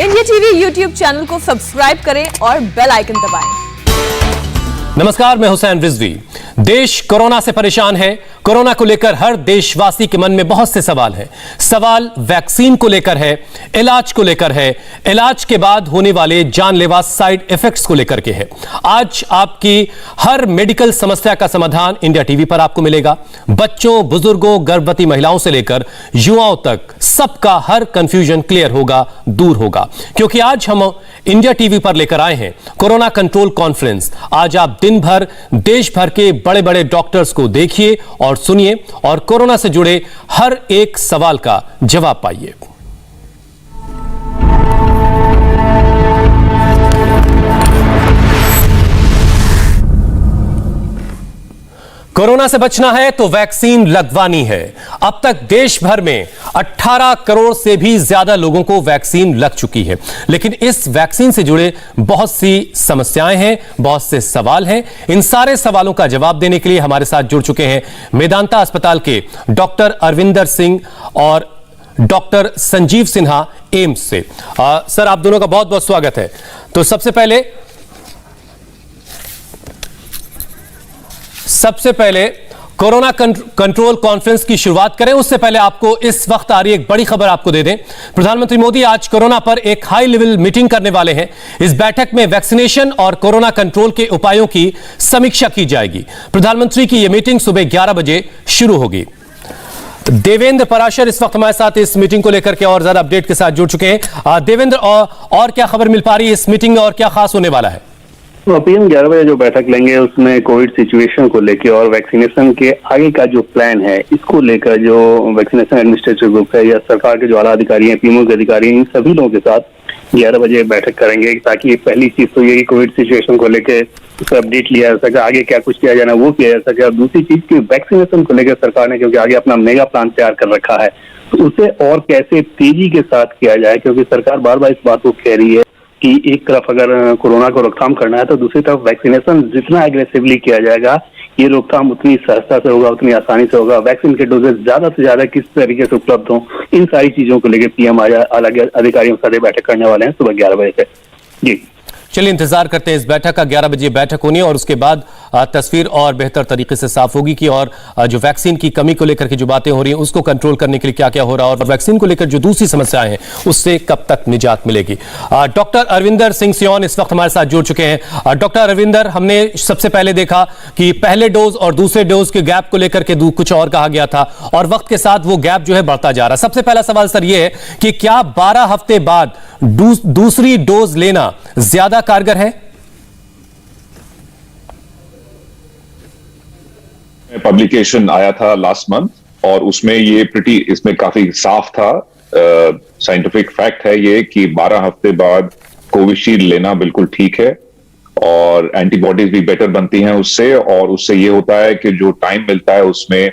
India TV YouTube channel को subscribe करें और बेल आइकन दबाएं। नमस्कार, मैं हुसैन रिजवी। देश कोरोना से परेशान है। कोरोना को लेकर हर देशवासी के मन में बहुत से सवाल हैं। सवाल वैक्सीन को लेकर है, इलाज को लेकर है, इलाज के बाद होने वाले जानलेवा साइड इफेक्ट्स को लेकर के है। आज आपकी हर मेडिकल समस्या का समाधान इंडिया टीवी पर आपको मिलेगा। बच्चों, बुजुर्गों, गर्भवती महिलाओं से लेकर युवाओं तक सबका हर कंफ्यूजन क्लियर होगा, दूर होगा, क्योंकि आज हम इंडिया टीवी पर लेकर आए हैं कोरोना कंट्रोल कॉन्फ्रेंस। आज आप दिन भर देश भर के बड़े बड़े डॉक्टर्स को देखिए और सुनिए और कोरोना से जुड़े हर एक सवाल का जवाब पाइए। कोरोना से बचना है तो वैक्सीन लगवानी है। अब तक देश भर में 18 करोड़ से भी ज्यादा लोगों को वैक्सीन लग चुकी है, लेकिन इस वैक्सीन से जुड़े बहुत सी समस्याएं हैं, बहुत से सवाल हैं। इन सारे सवालों का जवाब देने के लिए हमारे साथ जुड़ चुके हैं मेदांता अस्पताल के डॉक्टर अरविंदर सिंह और डॉक्टर संजीव सिन्हा एम्स से। सर, आप दोनों का बहुत बहुत स्वागत है। तो सबसे पहले कोरोना कंट्रोल कॉन्फ्रेंस की शुरुआत करें, उससे पहले आपको इस वक्त आ रही एक बड़ी खबर आपको दे दें। प्रधानमंत्री मोदी आज कोरोना पर एक हाई लेवल मीटिंग करने वाले हैं। इस बैठक में वैक्सीनेशन और कोरोना कंट्रोल के उपायों की समीक्षा की जाएगी। प्रधानमंत्री की यह मीटिंग सुबह 11 बजे शुरू होगी। देवेंद्र पराशर इस वक्त हमारे साथ इस मीटिंग को लेकर के और ज्यादा अपडेट के साथ जुड़ चुके हैं। देवेंद्र, और क्या खबर मिल पा रही है इस मीटिंग में और क्या खास होने वाला है? PM 11 बजे जो बैठक लेंगे उसमें कोविड सिचुएशन को लेकर और वैक्सीनेशन के आगे का जो प्लान है इसको लेकर जो वैक्सीनेशन एडमिनिस्ट्रेटिव ग्रुप है या सरकार के जो आला अधिकारी हैं, पीएमओ के अधिकारी हैं, इन सभी लोगों के साथ 11 बजे बैठक करेंगे, ताकि पहली चीज तो ये कि कोविड सिचुएशन को लेकर उसका अपडेट लिया जा सके, आगे क्या कुछ किया जाना वो किया जा सके। और दूसरी चीज की वैक्सीनेशन को लेकर सरकार ने, क्योंकि आगे अपना मेगा प्लान तैयार कर रखा है, तो उसे और कैसे तेजी के साथ किया जाए, क्योंकि सरकार बार बार इस बात को कह रही है कि एक तरफ अगर कोरोना को रोकथाम करना है तो दूसरी तरफ वैक्सीनेशन जितना एग्रेसिवली किया जाएगा ये रोकथाम उतनी सहजता से होगा, उतनी आसानी से होगा। वैक्सीन के डोजेज ज्यादा से ज्यादा किस तरीके से उपलब्ध हों, इन सारी चीजों को लेकर PM अलग अधिकारियों के साथ बैठक करने वाले हैं सुबह 11 बजे से। जी चलिए, इंतजार करते हैं इस बैठक का। 11 बजे बैठक होनी है और उसके बाद तस्वीर और बेहतर तरीके से साफ होगी कि और जो वैक्सीन की कमी को लेकर के जो बातें हो रही हैं उसको कंट्रोल करने के लिए क्या क्या हो रहा है और वैक्सीन को लेकर जो दूसरी समस्याएं हैं उससे कब तक निजात मिलेगी। डॉक्टर अरविंदर सिंह सियोन इस वक्त हमारे साथ जुड़ चुके हैं। डॉक्टर अरविंदर, हमने सबसे पहले देखा कि पहले डोज और दूसरे डोज के गैप को लेकर के कुछ और कहा गया था और वक्त के साथ वो गैप जो है बढ़ता जा रहा है। सबसे पहला सवाल सर ये है कि क्या 12 हफ्ते बाद दूसरी डोज लेना ज्यादा कारगर है? पब्लिकेशन आया था लास्ट मंथ और उसमें इसमें काफी साफ था, साइंटिफिक फैक्ट है ये कि 12 हफ्ते बाद कोविशील्ड लेना बिल्कुल ठीक है और एंटीबॉडीज भी बेटर बनती हैं उससे, और उससे ये होता है कि जो टाइम मिलता है उसमें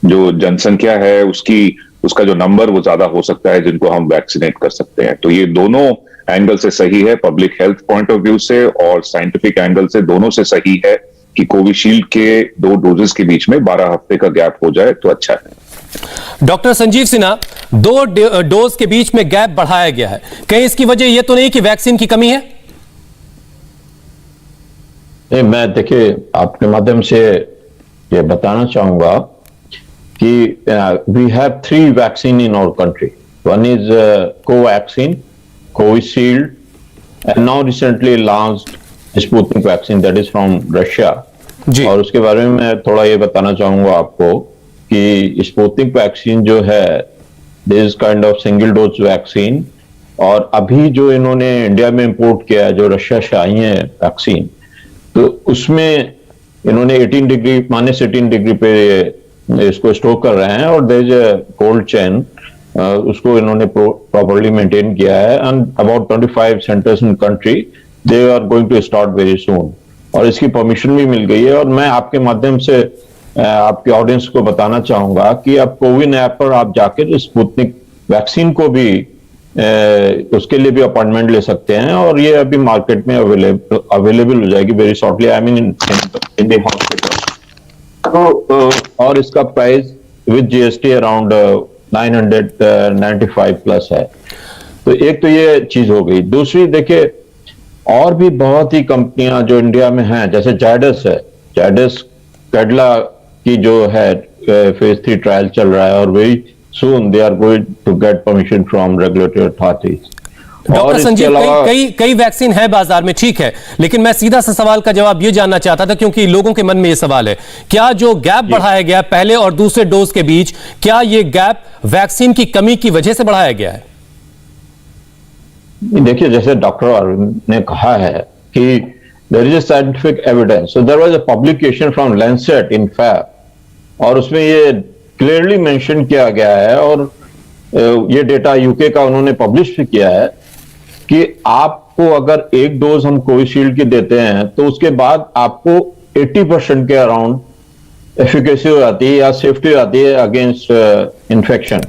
जो जनसंख्या है उसका जो नंबर वो ज्यादा हो सकता है जिनको हम वैक्सीनेट कर सकते हैं। तो ये दोनों एंगल से सही है, public health point of view से और साइंटिफिक एंगल से, दोनों से सही है कि कोविशील्ड के 2 डोजेस के बीच में 12 हफ्ते का गैप हो जाए तो अच्छा है। डॉक्टर संजीव सिन्हा, 2 डोज के बीच में गैप बढ़ाया गया है, कहीं इसकी वजह यह तो नहीं कि वैक्सीन की कमी है? नहीं, मैं देखिए आपके माध्यम से ये बताना चाहूंगा कि we have 3 vaccine in our country. One is Covaxin, Covishield, and now recently launched Sputnik vaccine that is from Russia. और उसके बारे में मैं थोड़ा ये बताना चाहूंगा आपको कि स्पुतनिक वैक्सीन जो है this is kind of single dose vaccine, और अभी जो इन्होंने इंडिया में इंपोर्ट किया है जो रशिया से आई है वैक्सीन, तो उसमें इन्होंने -18 डिग्री पे इसको स्टोर कर रहे हैं और there is a cold chain, उसको इन्होंने प्रॉपर्ली मेंटेन किया है। And about 25 centres in country they are going to start very soon, और इसकी परमिशन भी मिल गई है। और मैं आपके माध्यम से आपके ऑडियंस को बताना चाहूंगा कि आप कोविन ऐप पर आप जाकर स्पुतनिक वैक्सीन को भी उसके लिए भी अपॉइंटमेंट ले सकते हैं, और ये अभी मार्केट में अवेलेबल हो जाएगी very shortly, I mean in the hospital. तो और इसका price with GST around 995 plus है। तो एक तो ये चीज हो गई। दूसरी देखिए, और भी बहुत ही कंपनियां जो इंडिया में हैं, जैसे जायडस है, जायडस कैडिला की जो है फेज 3 ट्रायल चल रहा है, और very soon they are going to get permission from regulatory authorities. Doctor Sanjeev, कई वैक्सीन है बाजार में, ठीक है, लेकिन मैं सीधा सा सवाल का जवाब ये जानना चाहता था, क्योंकि लोगों के मन में ये सवाल है, क्या जो गैप बढ़ाया गया पहले और दूसरे डोज के बीच, क्या ये गैप वैक्सीन की कमी की वजह से बढ़ाया गया है? देखिए, जैसे डॉक्टर अरविंद ने कहा है कि there is a scientific evidence, so there was a publication from Lancet in Feb, और उसमें ये क्लियरली मेंशन किया गया है, और ये डेटा यूके का उन्होंने पब्लिश भी किया है कि आपको अगर एक डोज हम कोविशील्ड की देते हैं तो उसके बाद आपको 80% के अराउंड एफिकेसी हो जाती है या सेफ्टी हो जाती है अगेंस्ट इन्फेक्शन।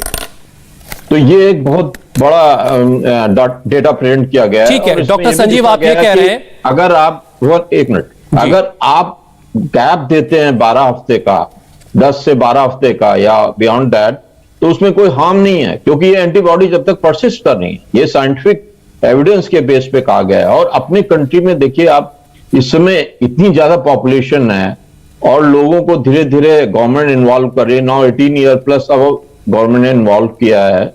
तो ये एक बहुत बड़ा डेटा प्रेजेंट किया गया है। ठीक है डॉक्टर संजीव, आप ये कह रहे हैं अगर आप एक मिनट, अगर आप गैप देते हैं 12 हफ्ते का, 10 से 12 हफ्ते का या बियॉन्ड दैट, तो उसमें कोई हार्म नहीं है, क्योंकि ये एंटीबॉडी जब तक परसिस्ट कर नहीं है। ये साइंटिफिक एविडेंस के बेस पे कहा गया है। और अपनी कंट्री में देखिए, आप इस समय इतनी ज्यादा पॉपुलेशन है और लोगों को धीरे धीरे गवर्नमेंट इन्वॉल्व कर रही है। नाउ 18 ईयर प्लस अब गवर्नमेंट ने इन्वॉल्व किया है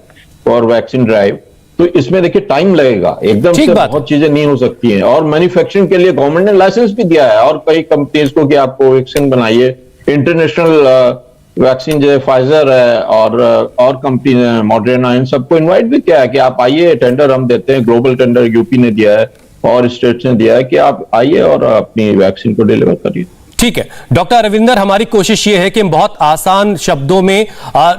फॉर वैक्सीन ड्राइव। तो इसमें देखिए टाइम लगेगा, एकदम से बहुत चीजें नहीं हो सकती हैं। और मैन्युफैक्चरिंग के लिए गवर्नमेंट ने लाइसेंस भी दिया है, और कई कंपनीज को कि आप कोवैक्सीन बनाइए। इंटरनेशनल वैक्सीन जैसे फाइजर है और कंपनी मॉडर्ना, इन सबको इनवाइट भी किया है कि आप आइए, टेंडर हम देते हैं, ग्लोबल टेंडर यूपी ने दिया है और स्टेट्स ने दिया है कि आप आइए और अपनी वैक्सीन को डिलीवर करिए। ठीक है डॉक्टर रविंदर, हमारी कोशिश यह है कि हम बहुत आसान शब्दों में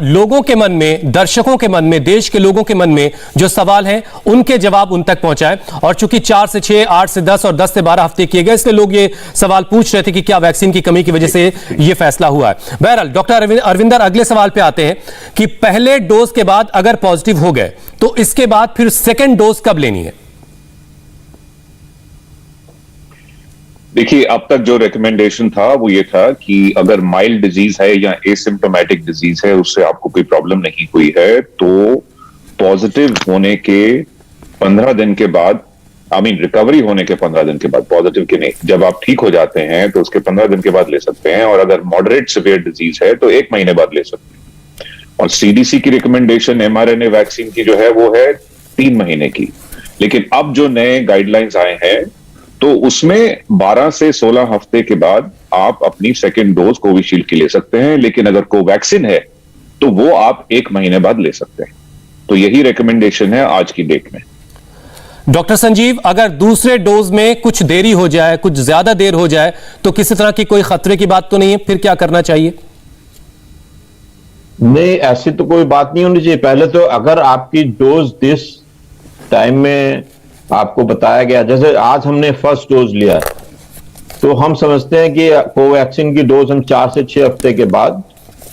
लोगों के मन में, दर्शकों के मन में, देश के लोगों के मन में जो सवाल हैं उनके जवाब उन तक पहुंचाएं। और चूंकि 4 से 6, 8 से 10 और 10 से 12 हफ्ते किए गए, इसलिए लोग ये सवाल पूछ रहे थे कि क्या वैक्सीन की कमी की वजह से यह फैसला हुआ है। बहरहाल डॉक्टर अरविंदर, अगले सवाल पे आते हैं कि पहले डोज के बाद अगर पॉजिटिव हो गए तो इसके बाद फिर सेकेंड डोज कब लेनी है? देखिए, अब तक जो रिकमेंडेशन था वो ये था कि अगर माइल्ड डिजीज है या एसिम्प्टोमेटिक डिजीज है, उससे आपको कोई प्रॉब्लम नहीं हुई है, तो पॉजिटिव होने के 15 दिन के बाद, रिकवरी होने के 15 दिन के बाद, पॉजिटिव के नहीं, जब आप ठीक हो जाते हैं तो उसके 15 दिन के बाद ले सकते हैं। और अगर मॉडरेट सिवियर डिजीज है तो 1 महीने बाद ले सकते हैं। और सीडीसी की रिकमेंडेशन mRNA वैक्सीन की जो है वो है 3 महीने की। लेकिन अब जो नए गाइडलाइंस आए हैं तो उसमें 12 से 16 हफ्ते के बाद आप अपनी सेकेंड डोज कोविशील्ड की ले सकते हैं। लेकिन अगर कोवैक्सीन है तो वो आप 1 महीने बाद ले सकते हैं। तो यही रिकमेंडेशन है आज की डेट में। डॉक्टर संजीव, अगर दूसरे डोज में कुछ देरी हो जाए, कुछ ज्यादा देर हो जाए, तो किसी तरह की कोई खतरे की बात तो नहीं है? फिर क्या करना चाहिए? नहीं, ऐसी तो कोई बात नहीं होनी चाहिए। पहले तो अगर आपकी डोज दिस टाइम में आपको बताया गया, जैसे आज हमने फर्स्ट डोज लिया है, तो हम समझते हैं कि कोवैक्सीन की डोज हम 4 से 6 हफ्ते के बाद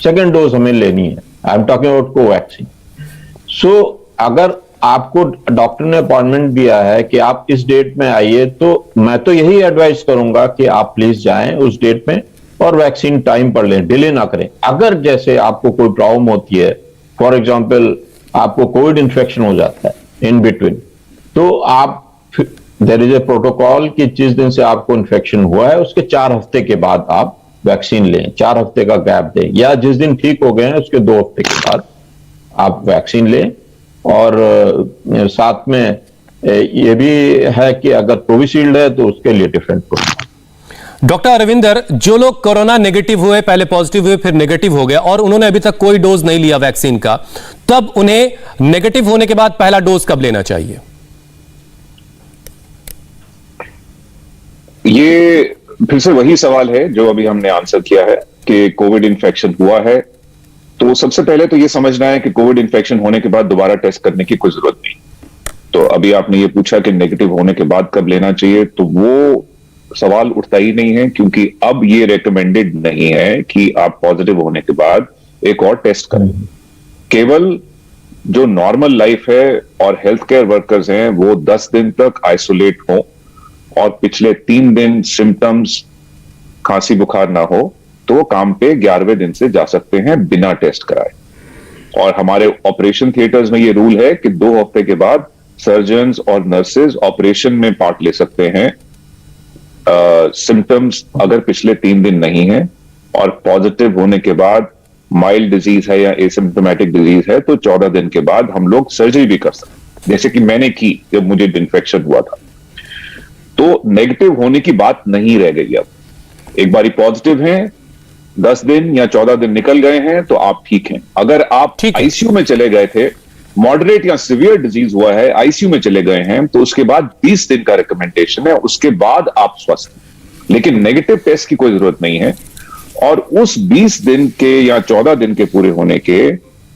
सेकेंड डोज हमें लेनी है। I am talking about Covaxin. So अगर आपको डॉक्टर ने अपॉइंटमेंट दिया है कि आप इस डेट में आइए, तो मैं तो यही एडवाइस करूंगा कि आप प्लीज जाएं उस डेट में और वैक्सीन टाइम पर लें, डिले ना करें। अगर जैसे आपको कोई प्रॉब्लम होती है, फॉर एग्जाम्पल आपको कोविड इंफेक्शन हो जाता है इन बिटवीन, तो आप देयर इज ए प्रोटोकॉल कि जिस दिन से आपको इन्फेक्शन हुआ है उसके 4 हफ्ते के बाद आप वैक्सीन लें, 4 हफ्ते का गैप दें, या जिस दिन ठीक हो गए हैं उसके 2 हफ्ते के बाद आप वैक्सीन लें। और साथ में ये भी है कि अगर कोविशील्ड है तो उसके लिए डिफरेंट प्रोटोकॉल। डॉक्टर अरविंदर, जो लोग कोरोना नेगेटिव हुए, पहले पॉजिटिव हुए फिर नेगेटिव हो गए और उन्होंने अभी तक कोई डोज नहीं लिया वैक्सीन का, तब उन्हें नेगेटिव होने के बाद पहला डोज कब लेना चाहिए? ये फिर से वही सवाल है जो अभी हमने आंसर किया है कि कोविड इन्फेक्शन हुआ है तो सबसे पहले तो ये समझना है कि कोविड इन्फेक्शन होने के बाद दोबारा टेस्ट करने की कोई जरूरत नहीं। तो अभी आपने ये पूछा कि नेगेटिव होने के बाद कब लेना चाहिए, तो वो सवाल उठता ही नहीं है, क्योंकि अब ये रेकमेंडेड नहीं है कि आप पॉजिटिव होने के बाद एक और टेस्ट करें। केवल जो नॉर्मल लाइफ है और हेल्थ केयर वर्कर्स हैं वो 10 दिन तक आइसोलेट हों और पिछले 3 दिन सिम्टम्स, खांसी बुखार ना हो, तो वो काम पे 11वें दिन से जा सकते हैं बिना टेस्ट कराए। और हमारे ऑपरेशन थिएटर्स में ये रूल है कि 2 हफ्ते के बाद सर्जन्स और नर्सेज ऑपरेशन में पार्ट ले सकते हैं सिम्टम्स अगर पिछले 3 दिन नहीं है और पॉजिटिव होने के बाद माइल्ड डिजीज है या एसिम्टोमेटिक डिजीज है तो 14 दिन के बाद हम लोग सर्जरी भी कर सकते हैं, जैसे कि मैंने की जब मुझे इन्फेक्शन हुआ था। तो नेगेटिव होने की बात नहीं रह गई। अब एक बारी पॉजिटिव हैं, 10 दिन या 14 दिन निकल गए हैं तो आप ठीक हैं। अगर आप आईसीयू में चले गए थे, मॉडरेट या सीवियर डिजीज हुआ है, आईसीयू में चले गए हैं, तो उसके बाद 20 दिन का रिकमेंडेशन है, उसके बाद आप स्वस्थ हैं। लेकिन नेगेटिव टेस्ट की कोई जरूरत नहीं है और उस 20 दिन के या 14 दिन के पूरे होने के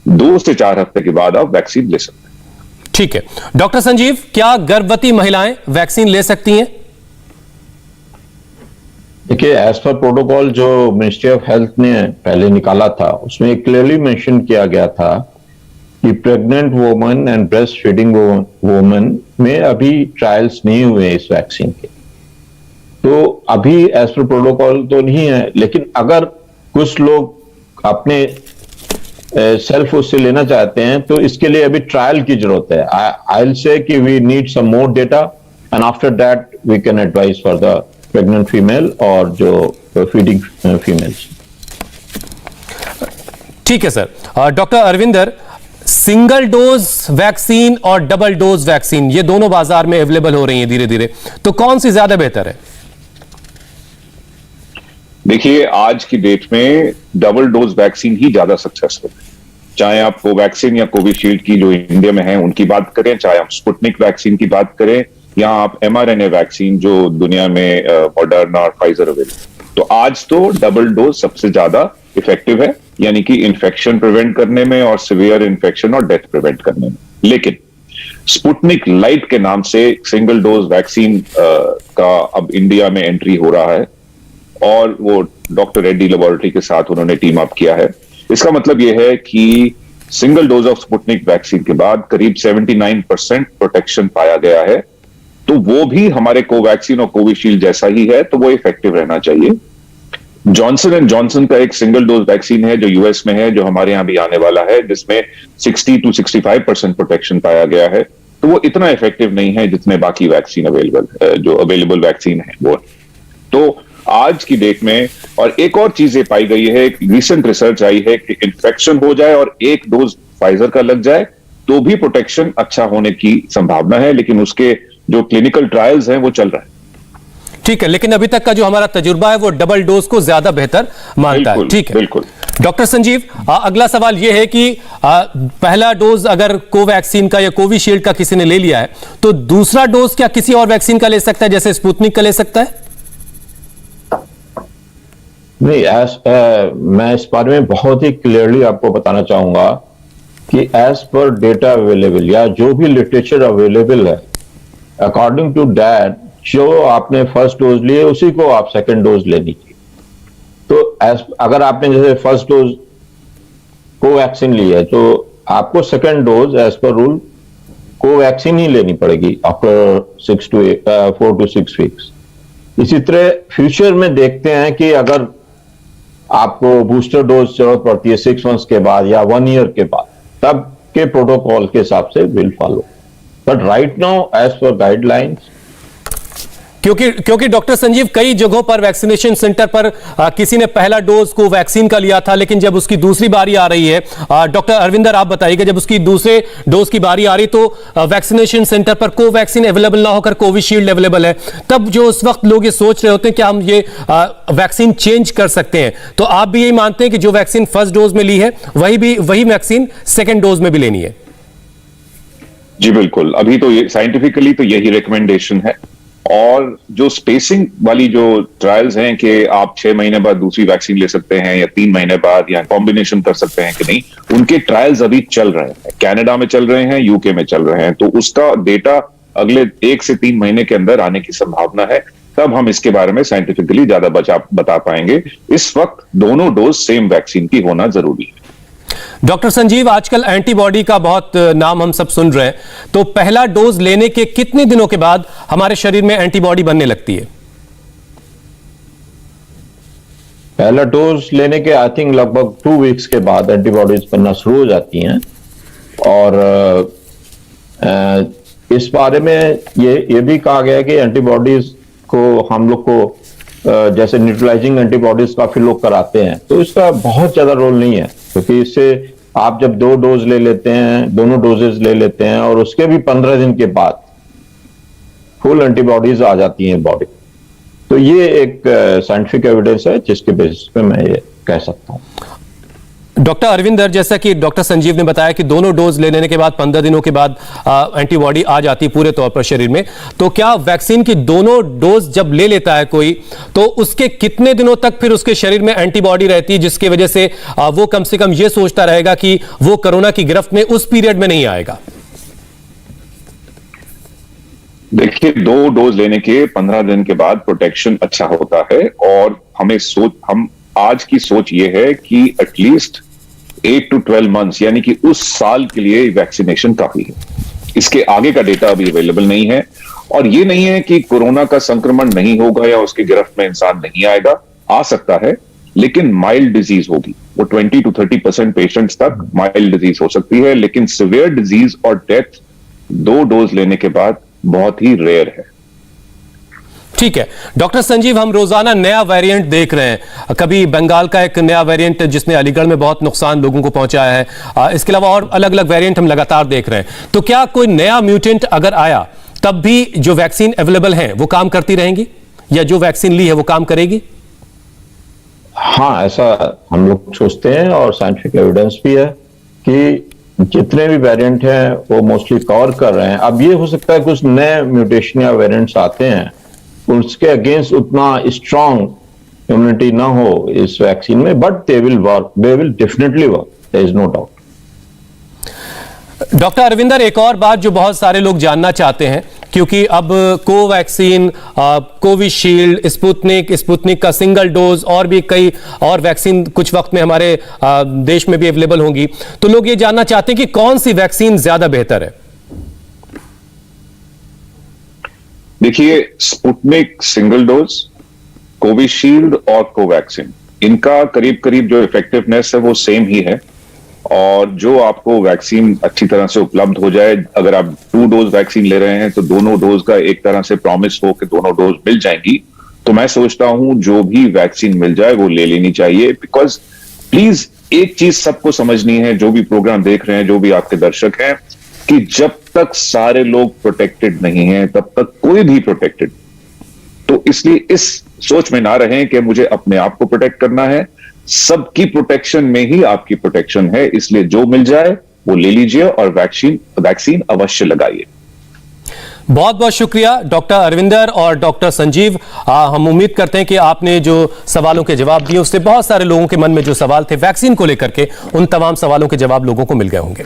2 से 4 हफ्ते के बाद आप वैक्सीन ले सकते हैं। ठीक है डॉक्टर संजीव, क्या गर्भवती महिलाएं वैक्सीन ले सकती हैं? देखिए, एज पर प्रोटोकॉल जो मिनिस्ट्री ऑफ हेल्थ ने पहले निकाला था उसमें क्लियरली मेंशन किया गया था कि pregnant woman and breast feeding woman में अभी ट्रायल्स नहीं हुए इस वैक्सीन के, तो अभी एज पर प्रोटोकॉल तो नहीं है। लेकिन अगर कुछ लोग अपने सेल्फ उससे लेना चाहते हैं तो इसके लिए अभी ट्रायल की जरूरत है। आई will say that we need some more data and after that we can advise for the pregnant female और जो फीडिंग फीमेल्स। ठीक है sir. Doctor Arvinder, single dose vaccine और डबल डोज वैक्सीन ये दोनों बाजार में अवेलेबल हो रही हैं धीरे धीरे, तो कौन सी ज्यादा बेहतर है? देखिए, आज की डेट में डबल डोज वैक्सीन ही ज्यादा सक्सेसफुल है। चाहे आप कोवैक्सीन या कोविशील्ड की जो इंडिया में है उनकी बात करें, चाहे आप स्पुतनिक वैक्सीन की बात करें या आप mRNA वैक्सीन जो दुनिया में मॉडर्ना और फाइजर अवेलेबल, तो आज तो डबल डोज सबसे ज्यादा इफेक्टिव है, यानी कि इन्फेक्शन प्रिवेंट करने में और सिवियर इन्फेक्शन और डेथ प्रिवेंट करने में। लेकिन स्पुतनिक लाइट के नाम से सिंगल डोज वैक्सीन का अब इंडिया में एंट्री हो रहा है और वो डॉक्टर रेड्डी लेबोरेटरी के साथ उन्होंने टीम अप किया है। इसका मतलब यह है कि single dose of Sputnik vaccine के बाद करीब 79% प्रोटेक्शन पाया गया है, तो वो भी हमारे कोवैक्सीन और कोविशील्ड जैसा ही है, तो वो इफेक्टिव रहना चाहिए। जॉनसन एंड जॉनसन का एक सिंगल डोज वैक्सीन है जो यूएस में है, जो हमारे यहां भी आने वाला है, जिसमें 60 to 65% प्रोटेक्शन पाया गया है, तो वो इतना इफेक्टिव नहीं है जितने बाकी वैक्सीन जो अवेलेबल वैक्सीन है वो। तो आज की डेट में और एक और चीज पाई गई है, एक रिसेंट रिसर्च आई है कि इन्फेक्शन हो जाए और एक डोज फाइजर का लग जाए तो भी प्रोटेक्शन अच्छा होने की संभावना है, लेकिन उसके जो क्लिनिकल ट्रायल्स हैं वो चल रहा है। ठीक है, लेकिन अभी तक का जो हमारा तजुर्बा है वो डबल डोज को ज्यादा बेहतर मानता है। ठीक है, बिल्कुल। डॉक्टर संजीव, अगला सवाल यह है कि पहला डोज अगर कोवैक्सीन का या कोविशील्ड का किसी ने ले लिया है तो दूसरा डोज क्या किसी और वैक्सीन का ले सकता है, जैसे स्पुतनिक का ले सकता है? नहीं, मैं इस बारे में बहुत ही क्लियरली आपको बताना चाहूंगा कि एज पर डेटा अवेलेबल या जो भी लिटरेचर अवेलेबल है, अकॉर्डिंग टू दैट जो आपने फर्स्ट डोज लिए उसी को आप सेकंड डोज लेनी चाहिए। तो अगर आपने जैसे फर्स्ट डोज कोवैक्सीन ली है तो आपको second dose as per rule Covaxin ही लेनी पड़ेगी आफ्टर 4 to 6 वीक्स। इसी तरह फ्यूचर में देखते हैं कि अगर आपको बूस्टर डोज जरूरत पड़ती है 6 मंथ्स के बाद या 1 ईयर के बाद, तब के प्रोटोकॉल के हिसाब से will follow, but right now as per guidelines. क्योंकि डॉक्टर संजीव, कई जगहों पर वैक्सीनेशन सेंटर पर किसी ने पहला डोज को वैक्सीन का लिया था, लेकिन जब उसकी दूसरी बारी आ रही है, डॉक्टर अरविंदर आप बताइएगा, जब उसकी दूसरे डोज की बारी आ रही तो वैक्सीनेशन सेंटर पर कोवैक्सीन अवेलेबल ना होकर कोविशील्ड अवेलेबल है, तब जो उस वक्त लोग ये सोच रहे होते हैं कि हम ये वैक्सीन चेंज कर सकते हैं, तो आप भी यही मानते हैं कि जो वैक्सीन फर्स्ट डोज में ली है वही वैक्सीन सेकेंड डोज में भी लेनी है? जी बिल्कुल, अभी तो ये साइंटिफिकली तो यही रिकमेंडेशन है। और जो स्पेसिंग वाली जो ट्रायल्स हैं कि आप 6 महीने बाद दूसरी वैक्सीन ले सकते हैं या 3 महीने बाद या कॉम्बिनेशन कर सकते हैं कि नहीं, उनके ट्रायल्स अभी चल रहे हैं, कनाडा में चल रहे हैं, यूके में चल रहे हैं, तो उसका डेटा अगले 1 से 3 महीने के अंदर आने की संभावना है, तब हम इसके बारे में साइंटिफिकली ज्यादा बता पाएंगे। इस वक्त दोनों डोज सेम वैक्सीन की होना जरूरी है। डॉक्टर संजीव, आजकल एंटीबॉडी का बहुत नाम हम सब सुन रहे हैं, तो पहला डोज लेने के कितने दिनों के बाद हमारे शरीर में एंटीबॉडी बनने लगती है? पहला डोज लेने के आई थिंक लगभग 2 वीक्स के बाद एंटीबॉडीज बनना शुरू हो जाती हैं और इस बारे में ये भी कहा गया है कि एंटीबॉडीज को हम लोग को जैसे न्यूट्रलाइजिंग एंटीबॉडीज काफी लोग कराते हैं, तो इसका बहुत ज्यादा रोल नहीं है, क्योंकि इससे आप जब 2 डोज ले लेते हैं, दोनों डोजेज ले लेते हैं और उसके भी 15 दिन के बाद फुल एंटीबॉडीज आ जाती हैं बॉडी। तो ये एक साइंटिफिक एविडेंस है जिसके बेसिस पे मैं ये कह सकता हूं। डॉक्टर अरविंदर, जैसा कि डॉक्टर संजीव ने बताया कि दोनों डोज ले लेने के बाद 15 दिनों के बाद एंटीबॉडी आ जाती है पूरे तौर पर शरीर में, तो क्या वैक्सीन की दोनों डोज जब ले लेता है कोई, तो उसके कितने दिनों तक फिर उसके शरीर में एंटीबॉडी रहती है, जिसकी वजह से वो कम से कम ये सोचता रहेगा कि वो कोरोना की गिरफ्त में उस पीरियड में नहीं आएगा? देखिए, 2 डोज लेने के 15 दिन के बाद प्रोटेक्शन अच्छा होता है, और हम आज की सोच ये है कि एटलीस्ट 8 to 12 months यानी कि उस साल के लिए वैक्सीनेशन काफी है। इसके आगे का डेटा अभी अवेलेबल नहीं है, और ये नहीं है कि कोरोना का संक्रमण नहीं होगा या उसकी गिरफ्त में इंसान नहीं आएगा, आ सकता है, लेकिन माइल्ड डिजीज होगी। वो 20 to 30% पेशेंट्स तक माइल्ड डिजीज हो सकती है, लेकिन सिवियर डिजीज और डेथ 2 डोज लेने के बाद बहुत ही रेयर है। ठीक है डॉक्टर संजीव, हम रोजाना नया वेरिएंट देख रहे हैं, कभी बंगाल का एक नया वेरिएंट जिसने अलीगढ़ में बहुत नुकसान लोगों को पहुंचाया है, इसके अलावा और अलग अलग वेरिएंट हम लगातार देख रहे हैं, तो क्या कोई नया म्यूटेंट अगर आया तब भी जो वैक्सीन अवेलेबल है वो काम करती रहेंगी, या जो वैक्सीन ली है वो काम करेगी? हाँ, ऐसा हम लोग सोचते हैं और साइंटिफिक एविडेंस भी है कि जितने भी वेरिएंट हैं वो मोस्टली कवर कर रहे हैं। अब ये हो सकता है कुछ नए म्यूटेशन या वेरिएंट्स आते हैं, उसके अगेंस्ट उतना स्ट्रांग इम्यूनिटी ना हो इस वैक्सीन में, but they will work, they will definitely work, there is no doubt. Doctor Arvinder, एक और बात जो बहुत सारे लोग जानना चाहते हैं, क्योंकि अब कोवैक्सीन, कोविशील्ड, स्पुतनिक का सिंगल डोज और भी कई और वैक्सीन कुछ वक्त में हमारे देश में भी अवेलेबल होंगी, तो लोग ये जानना चाहते हैं कि कौन सी वैक्सीन ज्यादा बेहतर है? देखिए, स्पुतनिक सिंगल डोज, कोविशील्ड और कोवैक्सीन, इनका करीब करीब जो इफेक्टिवनेस है वो सेम ही है, और जो आपको वैक्सीन अच्छी तरह से उपलब्ध हो जाए, अगर आप 2 डोज वैक्सीन ले रहे हैं तो दोनों डोज का एक तरह से प्रॉमिस हो कि दोनों डोज मिल जाएंगी, तो मैं सोचता हूं जो भी वैक्सीन मिल जाए वो ले लेनी चाहिए। बिकॉज प्लीज एक चीज सबको समझनी है, जो भी प्रोग्राम देख रहे हैं, जो भी आपके दर्शक हैं, कि जब तक सारे लोग प्रोटेक्टेड नहीं हैं तब तक कोई भी प्रोटेक्टेड। तो इसलिए इस सोच में ना रहें कि मुझे अपने आप को प्रोटेक्ट करना है, सबकी प्रोटेक्शन में ही आपकी प्रोटेक्शन है, इसलिए जो मिल जाए वो ले लीजिए और वैक्सीन अवश्य लगाइए। बहुत बहुत शुक्रिया डॉक्टर अरविंदर और डॉक्टर संजीव। हम उम्मीद करते हैं कि आपने जो सवालों के जवाब दिए उससे बहुत सारे लोगों के मन में जो सवाल थे वैक्सीन को लेकर के, उन तमाम सवालों के जवाब लोगों को मिल गए होंगे।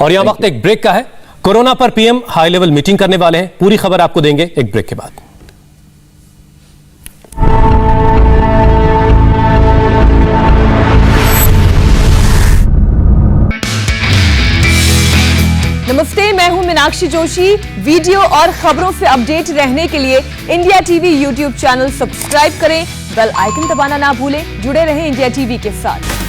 और यहां वक्त एक ब्रेक का है। कोरोना पर पीएम हाई लेवल मीटिंग करने वाले हैं, पूरी खबर आपको देंगे एक ब्रेक के बाद। नमस्ते, मैं हूं मीनाक्षी जोशी। वीडियो और खबरों से अपडेट रहने के लिए India TV YouTube channel subscribe करें, बेल आइकन दबाना ना भूलें। जुड़े रहें इंडिया टीवी के साथ।